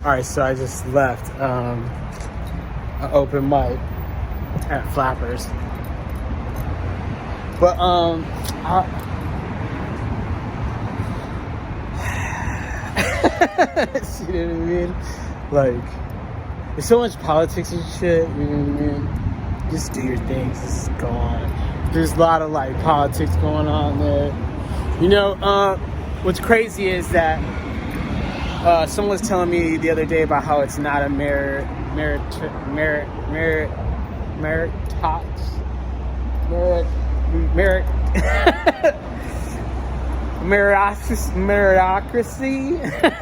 All right, so I just left an open mic at Flappers, but see what I mean? Like, there's so much politics and shit. You know what I mean? Just do your things. Just go on. There's a lot of like politics going on there. You know, what's crazy is that someone was telling me the other day about how it's not a meritocracy.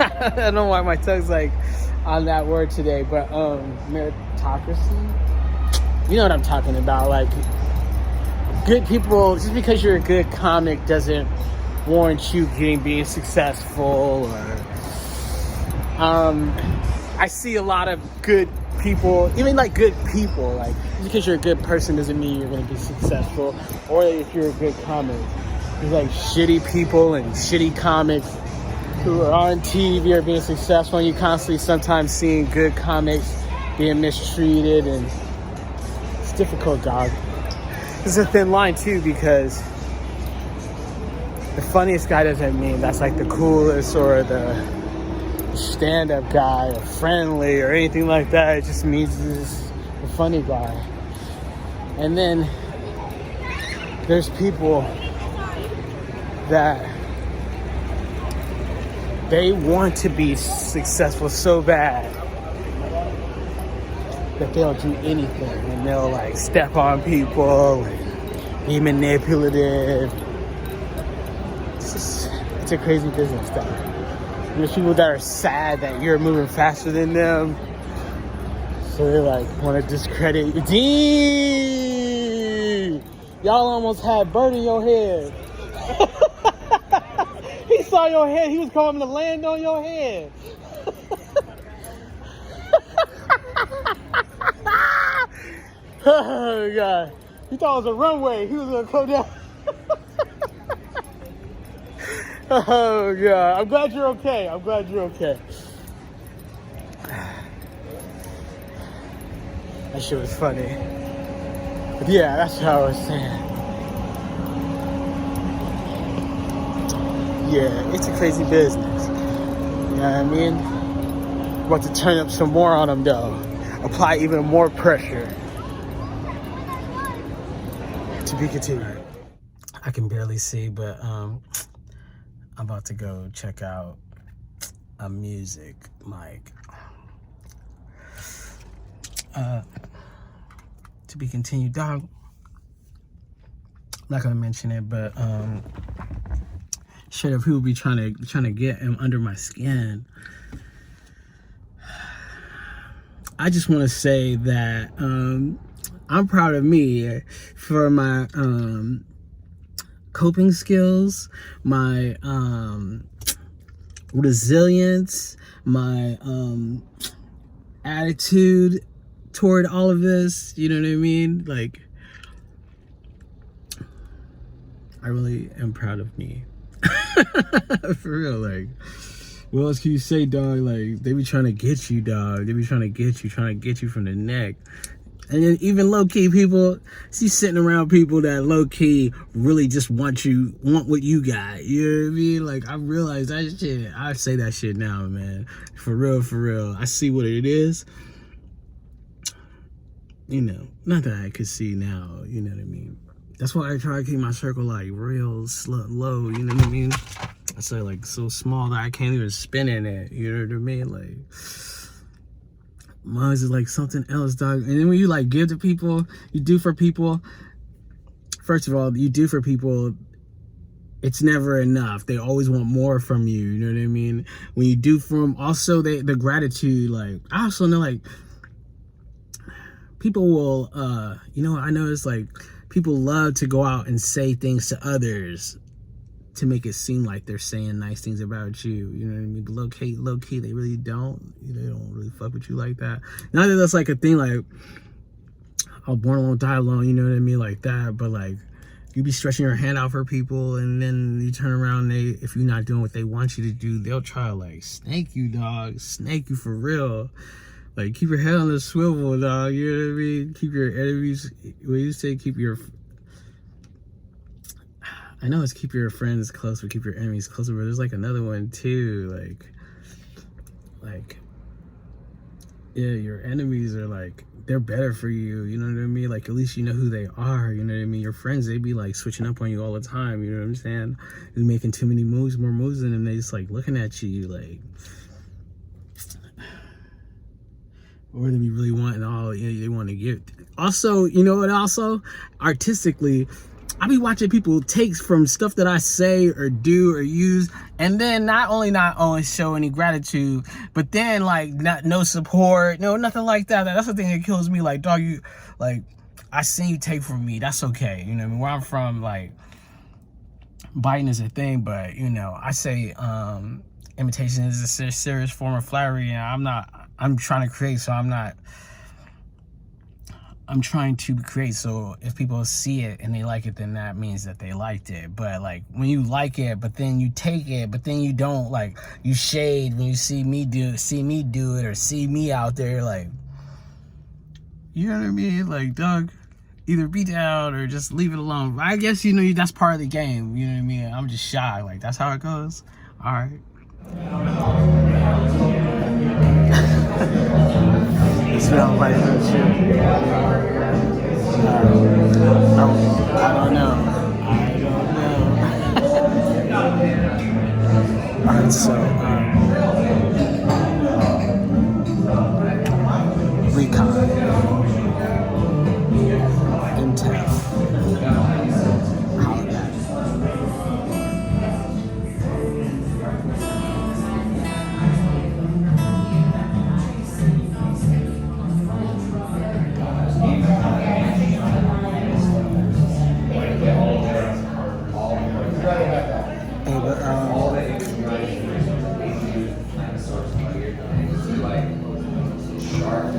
I don't know why my tongue's like on that word today, but meritocracy. You know what I'm talking about? Like, good people. Just because you're a good comic doesn't warrant you being successful. Or I see a lot of good people, even like good people. Like, just because you're a good person doesn't mean you're going to be successful. Or if you're a good comic, there's like shitty people and shitty comics who are on TV or being successful, and you constantly sometimes seeing good comics being mistreated, and it's difficult, dog. There's a thin line too, because the funniest guy doesn't mean that's like the coolest or the stand-up guy or friendly or anything like that. It just means he's a funny guy. And then there's people that they want to be successful so bad that they'll do anything, and they'll like step on people and be manipulative. It's a crazy business, though. There's people that are sad that you're moving faster than them, so they like want to discredit you. Dang! Y'all almost had bird in your head. He saw your head. He was coming to land on your head. Oh God! He thought it was a runway. He was gonna come down. Oh God! I'm glad you're okay. I'm glad you're okay. That shit was funny. But yeah, that's what I was saying. Yeah, it's a crazy business. You know what I mean? About to turn up some more on them though. Apply even more pressure. To be continued. I can barely see, but I'm about to go check out a music mic. To be continued, dog. I'm not gonna mention it, but shit, if people be trying to get him under my skin. I just want to say that I'm proud of me for my coping skills, my resilience, my attitude toward all of this. You know what I mean? Like, I really am proud of me. For real, like, what else can you say, dog? Like, they be trying to get you, dog. They be trying to get you from the neck. And then even low-key people, see, sitting around people that low-key really just want what you got. You know what I mean? Like, I realize that shit. I say that shit now, man. For real. I see what it is. You know, not that I could see now, you know what I mean? That's why I try to keep my circle, like, real low, you know what I mean? I say, like, so small that I can't even spin in it, you know what I mean? Like, mine is like something else, dog. And then when you like give to people, you do for people. First of all, you do for people, it's never enough. They always want more from you. You know what I mean? When you do for them, also the gratitude. Like, I also know, like, people will, you know, I notice like people love to go out and say things to others to make it seem like they're saying nice things about you. You know what I mean? But low key, they really don't. They don't really fuck with you like that. Not that that's like a thing, like, I was born alone, die alone, you know what I mean? Like that. But like, you be stretching your hand out for people, and then you turn around, if you're not doing what they want you to do, they'll try to like snake you, dog. Snake you for real. Like, keep your head on the swivel, dog. You know what I mean? Keep your enemies. What do you say? I know it's keep your friends close, but keep your enemies closer. But there's like another one too. Like, yeah, your enemies are like, they're better for you. You know what I mean? Like, at least you know who they are. You know what I mean? Your friends, they be like switching up on you all the time. You know what I'm saying? You're making too many moves, more moves than them. They just like looking at you like. Or they be really wanting all, yeah, they want to give. Also, you know what, also, artistically, I be watching people takes from stuff that I say or do or use, and then not only show any gratitude, but then like no support, no nothing like that. That's the thing that kills me. Like, dog, you like, I seen you take from me. That's okay. You know what I mean? Where I'm from, like, biting is a thing, but you know, I say imitation is a serious form of flattery, and I'm trying to create, so I'm trying to create, so if people see it and they like it, then that means that they liked it. But like, when you like it, but then you take it, but then you don't, like, you shade when you see me do it, or see me out there, like, you know what I mean? Like, dog, either be down or just leave it alone. I guess, you know, that's part of the game, you know what I mean? I'm just shy, like, that's how it goes. All right. It's real funny, shit. I don't know. Alright, so recon, intel, hologram.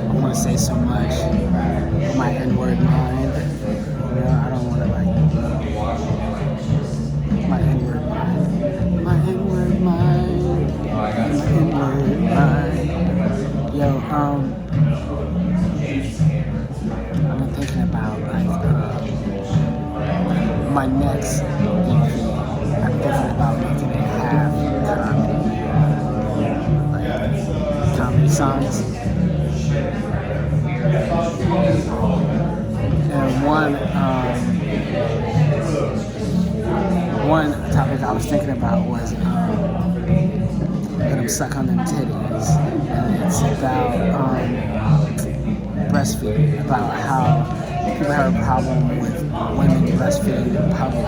I want to say so much with my N-word mind. You know, I don't want to like my N-word mind. My N-word mind. My N-word mind. Yo, I've been thinking about like my next EP. I'm thinking about making it half comedy, like comedy songs. And one topic I was thinking about was let them suck on them titties, and it's about breastfeeding, about how people have a problem with women breastfeeding in public.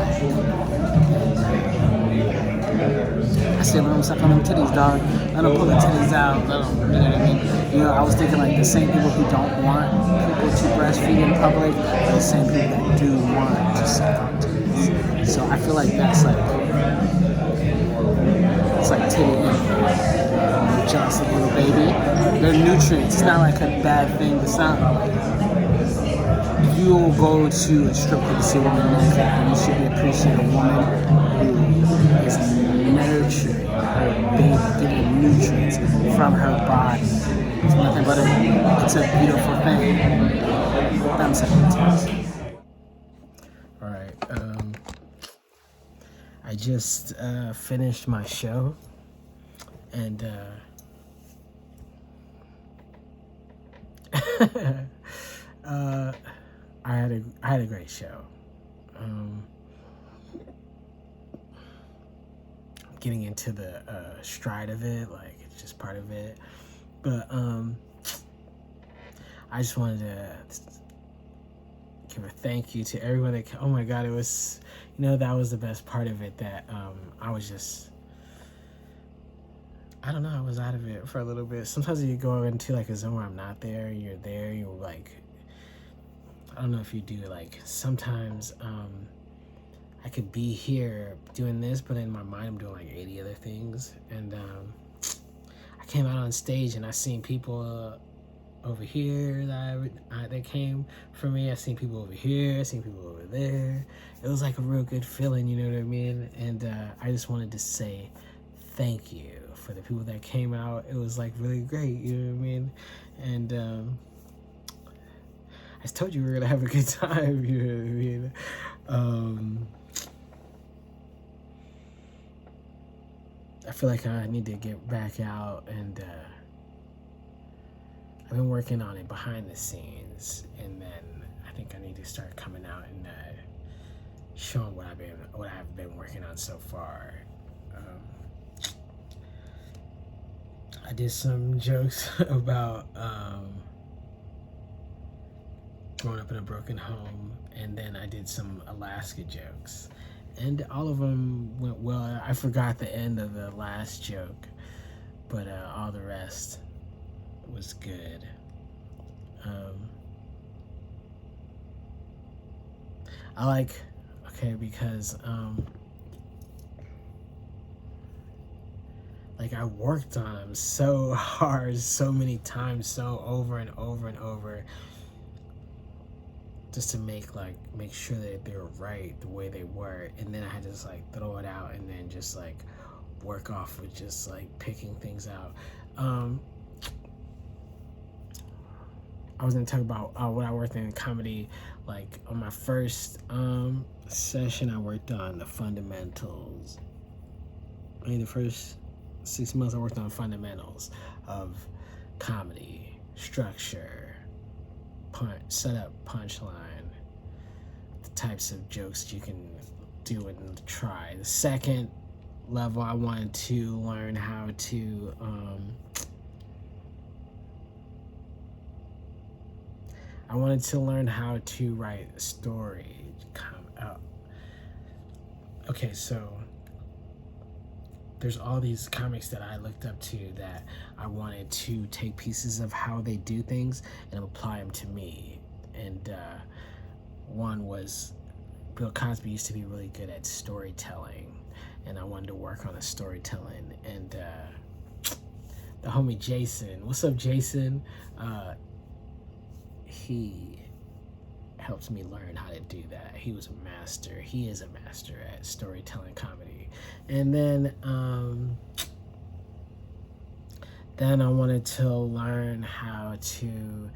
I said, let them suck on them titties, dog. Let them pull the titties out. Let them, you know what I mean? You know, I was thinking like the same people who don't want people to breastfeed in public are the same people that do want to suck on titties. So I feel like that's like, it's like titty and just a little baby. They're nutrients. It's not like a bad thing. It's not like, you'll go to a strip club to see a woman naked, and you should be appreciating a woman who is nurturing her baby, getting nutrients from her body. It's nothing but it's a beautiful thing. I'm saying. All right. I just finished my show, and I had a great show. Getting into the stride of it, like it's just part of it. But I just wanted to give a thank you to everyone that. Oh my God, it was, you know, that was the best part of it. That I was just, I don't know, I was out of it for a little bit. Sometimes you go into like a zone where I'm not there, and you're there, you're like, I don't know if you do, like sometimes I could be here doing this, but in my mind I'm doing like 80 other things. And I came out on stage and I seen people over here that came from me. I seen people over here. I seen people over there. It was like a real good feeling, you know what I mean? And I just wanted to say thank you for the people that came out. It was like really great, you know what I mean? And I just told you we were gonna have a good time, you know what I mean? I feel like I need to get back out, and I've been working on it behind the scenes, and then I think I need to start coming out and showing what I've been working on so far. I did some jokes about growing up in a broken home, and then I did some Alaska jokes, and all of them went well. I forgot the end of the last joke, but all the rest was good. I like, because like I worked on them so hard, so many times, so over and over and over, just to make sure that they were right the way they were, and then I had to just like throw it out and then just like work off with just like picking things out. I was gonna talk about what I worked in comedy. Like on my first session, I worked on the fundamentals. The first 6 months I worked on fundamentals of comedy, structure, setup, punchline, the types of jokes you can do and try. The second level, I wanted to learn how to write a story. Okay, so there's all these comics that I looked up to that I wanted to take pieces of how they do things and apply them to me. And one was Bill Cosby used to be really good at storytelling, and I wanted to work on the storytelling. And the homie Jason, what's up, Jason? He helped me learn how to do that. He is a master at storytelling comedy. And then I wanted to learn how to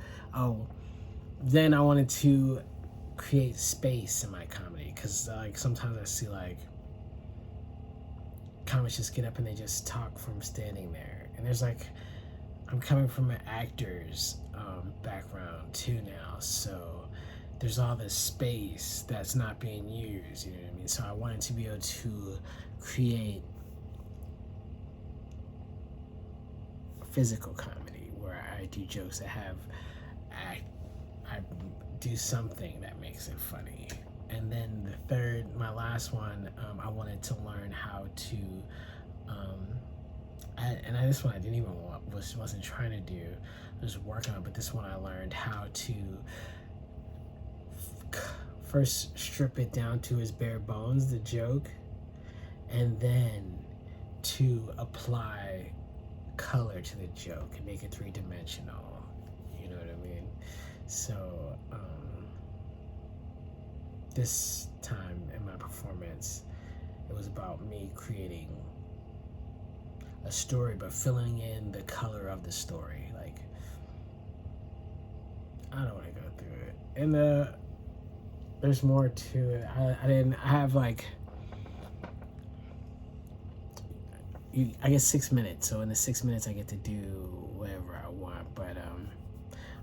create space in my comedy, because like sometimes I see like comics just get up and they just talk from standing there, and there's like, I'm coming from an actor's background too now, so there's all this space that's not being used, you know what I mean? So I wanted to be able to create physical comedy where I do jokes that I do something that makes it funny. And then the third, my last one, I wanted to learn how to this one I didn't even wasn't trying to do, I was working on it, but this one I learned how to first strip it down to its bare bones, the joke, and then to apply color to the joke and make it three-dimensional, you know what I mean? So this time in my performance, it was about me creating a story but filling in the color of the story. Like, I don't want to go through it, and there's more to it. I have like, I get 6 minutes, so in the 6 minutes I get to do whatever I want, but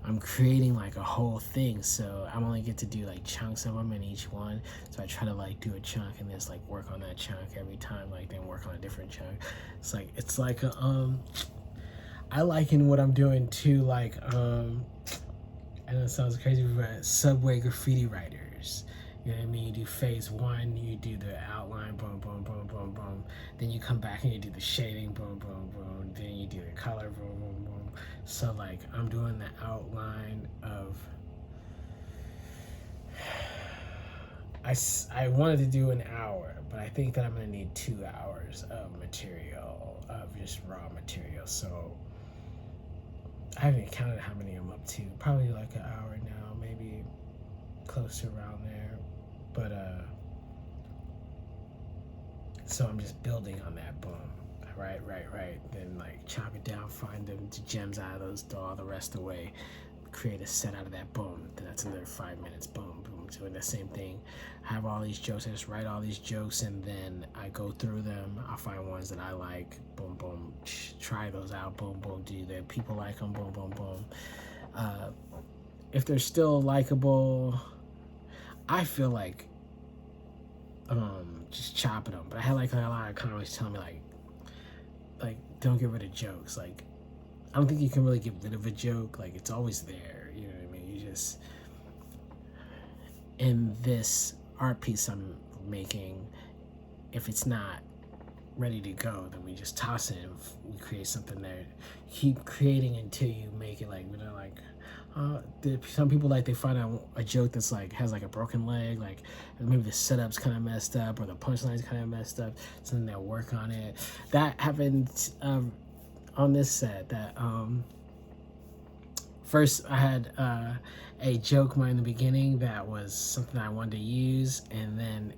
I'm creating like a whole thing, so I only get to do like chunks of them in each one. So I try to like do a chunk and just like work on that chunk every time, like then work on a different chunk. It's like I liken what I'm doing to like I know it sounds crazy, but subway graffiti writers. You know what I mean? You do phase one, you do the outline, boom, boom, boom, boom, boom. Then you come back and you do the shading, boom, boom, boom. Then you do the color, boom, boom, boom. So like I'm doing the outline of, I wanted to do an hour, but I think that I'm gonna need 2 hours of material, of just raw material. So I haven't counted how many I'm up to. Probably like an hour now, maybe close to around there. But so I'm just building on that. Boom. Right. Then like chop it down, find the gems out of those, throw all the rest away, create a set out of that. Boom. Then that's another 5 minutes. Boom. Doing the same thing. I have all these jokes. I just write all these jokes, and then I go through them. I find ones that I like. Boom. Try those out. Boom. Do that. People like them. Boom. If they're still likable, I feel like just chopping them. But I had like a lot of comics telling me like don't get rid of jokes. Like I don't think you can really get rid of a joke. Like it's always there. You know what I mean? You just, in this art piece I'm making, if it's not ready to go, then we just toss it and we create something there. Keep creating until you make it like, some people like they find out a joke that's like has like a broken leg, like maybe the setup's kind of messed up or the punchline's kind of messed up, so then they'll work on it. That happened on this set. That first I had a joke in the beginning that was something I wanted to use, and then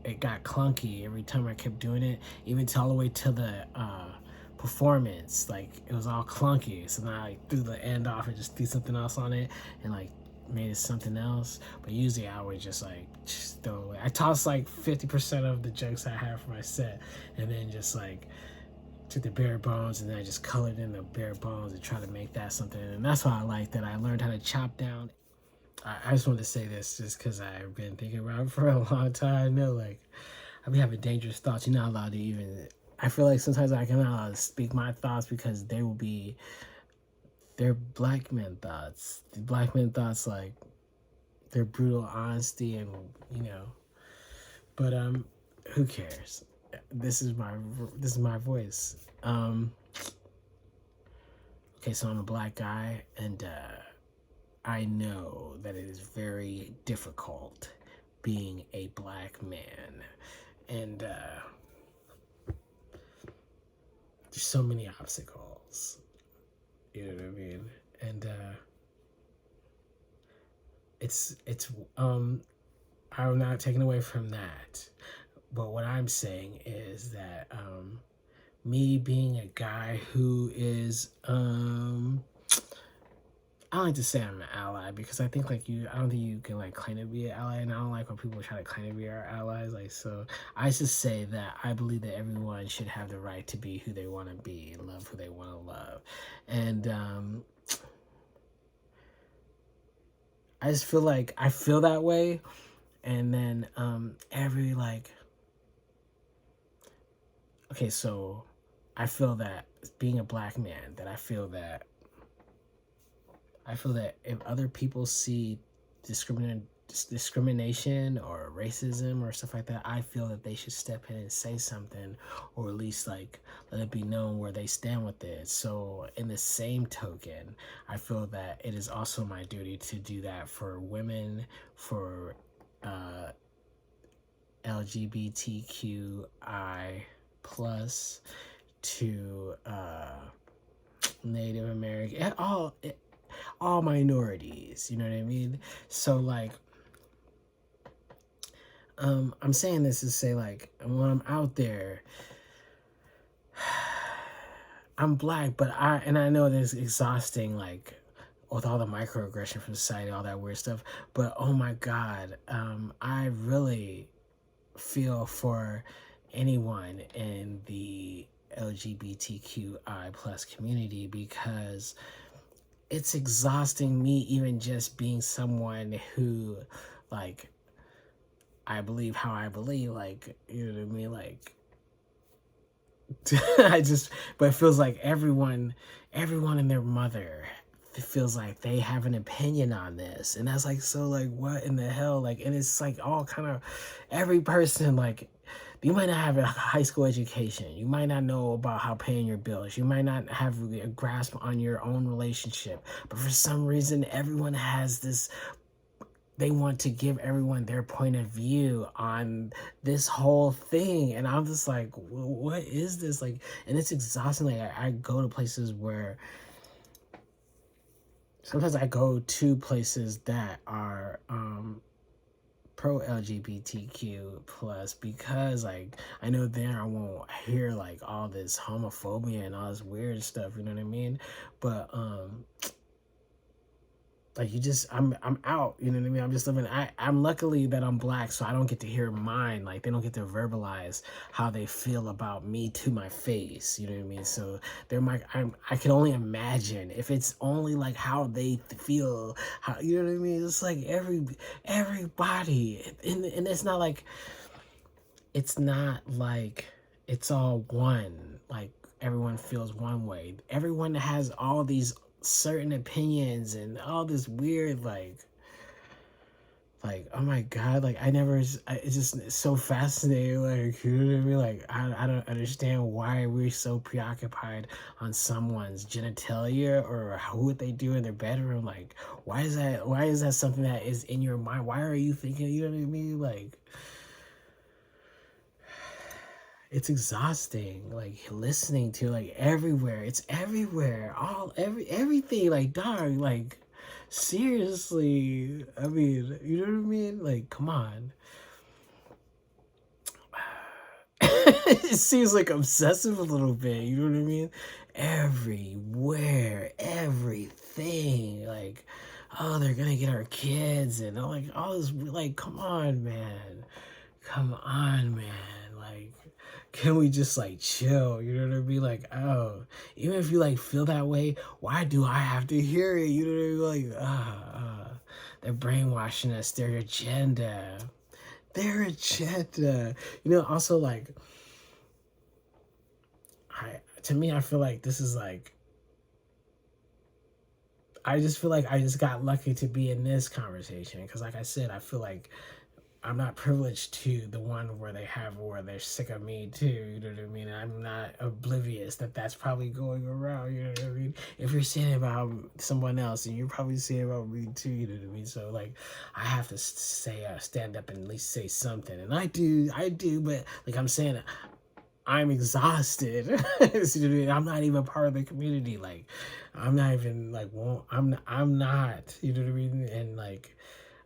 it got clunky every time I kept doing it, even all the way to the performance. Like it was all clunky, so then I like threw the end off and just threw something else on it and like made it something else. But usually I would just throw away. I tossed like 50% of the jokes I had for my set, and then just like took the bare bones, and then I just colored in the bare bones and try to make that something. And that's why I like that I learned how to chop down. I just wanted to say this just because I've been thinking about it for a long time. I know, like, I've been having dangerous thoughts. You're not allowed to even... I feel like sometimes I cannot speak my thoughts because they're black men thoughts. The black men thoughts, like, they're brutal honesty and, you know. But, who cares? This is my voice. Okay, so I'm a black guy, and, I know that it is very difficult being a black man, and there's so many obstacles, you know what I mean? And I'm not taking away from that, but what I'm saying is that me being a guy who is I don't like to say I'm an ally because I think like I don't think you can like claim to be an ally, and I don't like when people try to claim to be our allies. Like, so I just say that I believe that everyone should have the right to be who they want to be and love who they want to love. And I just feel like I feel that way. And then okay, so I feel that being a black man, that I feel that if other people see discrimination or racism or stuff like that, I feel that they should step in and say something, or at least like let it be known where they stand with it. So in the same token, I feel that it is also my duty to do that for women, for LGBTQI plus, to Native American, all minorities, you know what I mean? So like I'm saying this to say, like, when I'm out there, I'm black, but I know that it's exhausting, like, with all the microaggression from society, all that weird stuff, but oh my God, I really feel for anyone in the LGBTQI plus community, because it's exhausting me even just being someone who, like, I believe how I believe, like, you know what I mean, like, but it feels like everyone and their mother, it feels like they have an opinion on this, and that's like, so like, what in the hell, like, and it's like all kind of, every person, like, you might not have a high school education, you might not know about how paying your bills, you might not have a grasp on your own relationship, but for some reason everyone has this, they want to give everyone their point of view on this whole thing, and I'm just like, what is this, like? And it's exhausting. Like, I go to places where sometimes I go to places that are pro LGBTQ plus because like I know there I won't hear like all this homophobia and all this weird stuff, you know what I mean? But like I'm out, you know what I mean? I'm just living. I'm luckily that I'm black, so I don't get to hear mine. Like they don't get to verbalize how they feel about me to my face, you know what I mean? So I can only imagine if it's only like how they feel, how, you know what I mean? It's like everybody, and it's not like it's all one. Like everyone feels one way. Everyone has all these certain opinions and all this weird like oh my god, like it's just so fascinating, like you know what I mean? Like I don't understand why we're so preoccupied on someone's genitalia or what they do in their bedroom. Like why is that something that is in your mind? Why are you thinking, you know what I mean? Like it's exhausting, like listening to like everywhere. It's everywhere. Everything. Like, dog, like seriously. I mean, you know what I mean? Like, come on. It seems like obsessive a little bit, you know what I mean? Everywhere, everything. Like, oh, they're gonna get our kids and like all this, like, come on, man. Come on, man. Like, can we just like chill? You know what I mean? Like, oh, even if you like feel that way, why do I have to hear it? You know what I mean? Like, they're brainwashing us. Their agenda. Their agenda. You know, also like, to me, I feel like this is like, I just feel like I just got lucky to be in this conversation. Because like I said, I feel like I'm not privileged to the one where they're sick of me too, you know what I mean? I'm not oblivious that that's probably going around, you know what I mean? If you're saying about someone else, and you're probably saying about me too, you know what I mean? So like, I have to stand up and at least say something, and I do, but like I'm saying, I'm exhausted. You know what I mean? I'm not even part of the community. Like, I'm not even like, I'm not, you know what I mean? And like,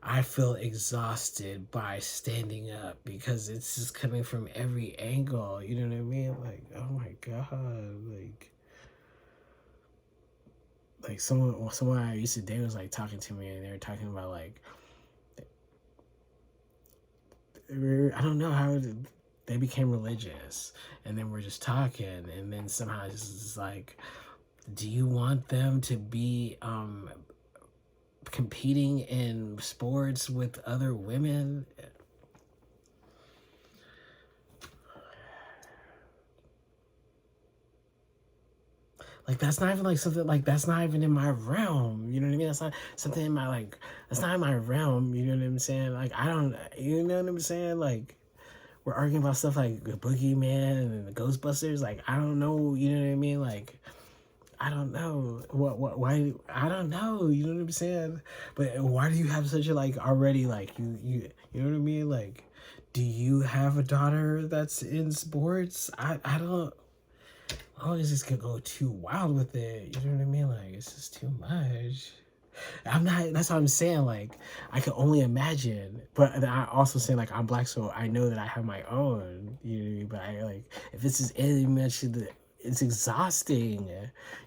I feel exhausted by standing up because it's just coming from every angle. You know what I mean? Like, oh my god, like someone I used to date was like talking to me, and they were talking about like, I don't know how they became religious, and then we're just talking, and then somehow it's just like, do you want them to be competing in sports with other women? Like, that's not even like something, like that's not even in my realm, you know what I mean? That's not something in my, like, that's not in my realm, you know what I'm saying? Like, I don't, you know what I'm saying? Like, we're arguing about stuff like the Boogeyman and the Ghostbusters. Like, I don't know, you know what I mean? Like, I don't know why, I don't know, you know what I'm saying? But why do you have such a, like, already, like, you know what I mean? Like, do you have a daughter that's in sports? I don't, always just could go too wild with it, you know what I mean? Like, it's just too much. I'm not, that's what I'm saying, like, I can only imagine, but I also saying, like, I'm black, so I know that I have my own, you know what I mean? But I, like, if this is any mention, it's exhausting,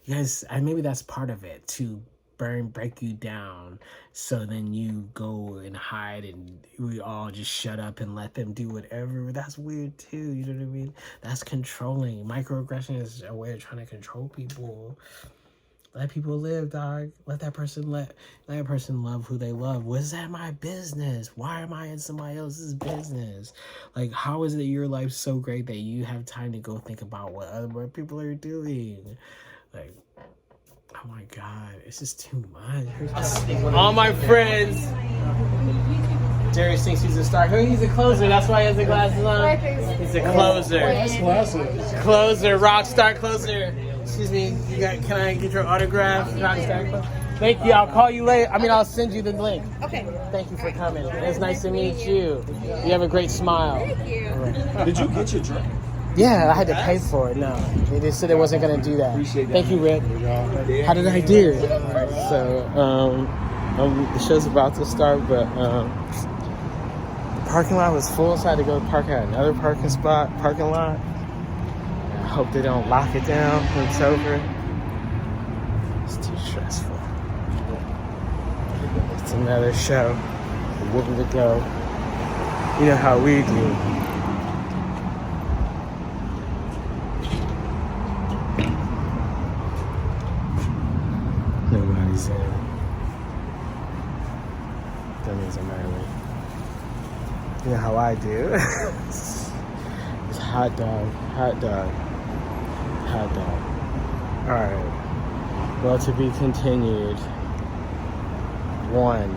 you guys. Maybe that's part of it, to break you down, so then you go and hide, and we all just shut up and let them do whatever. That's weird too, you know what I mean? That's controlling. Microaggression is a way of trying to control people. Let people live, dog. Let that person love who they love. Was that my business? Why am I in somebody else's business? Like, how is it your life so great that you have time to go think about what other people are doing? Like, oh my god, it's just too much. All my friends. Darius thinks he's a star. He's a closer. That's why he has the glasses on. He's a closer. Closer, rock star closer. Excuse me, can I get your autograph? Thank you. I'll call you later. I mean, I'll send you the link. Okay. Thank you for coming. It's nice to meet you. You have a great smile. Thank you. Did you get your drink? Yeah, I had to pay for it. No, they just said it wasn't gonna do that. Appreciate that. Thank you, Rick. How did I do? So, the show's about to start, but the parking lot was full, so I had to go park at another parking lot. I hope they don't lock it down when it's over. It's too stressful. It's another show. We're going to go. You know how we do. Nobody's in. That means I'm early. You know how I do. It's hot dog. Alright. Well, to be continued. 1.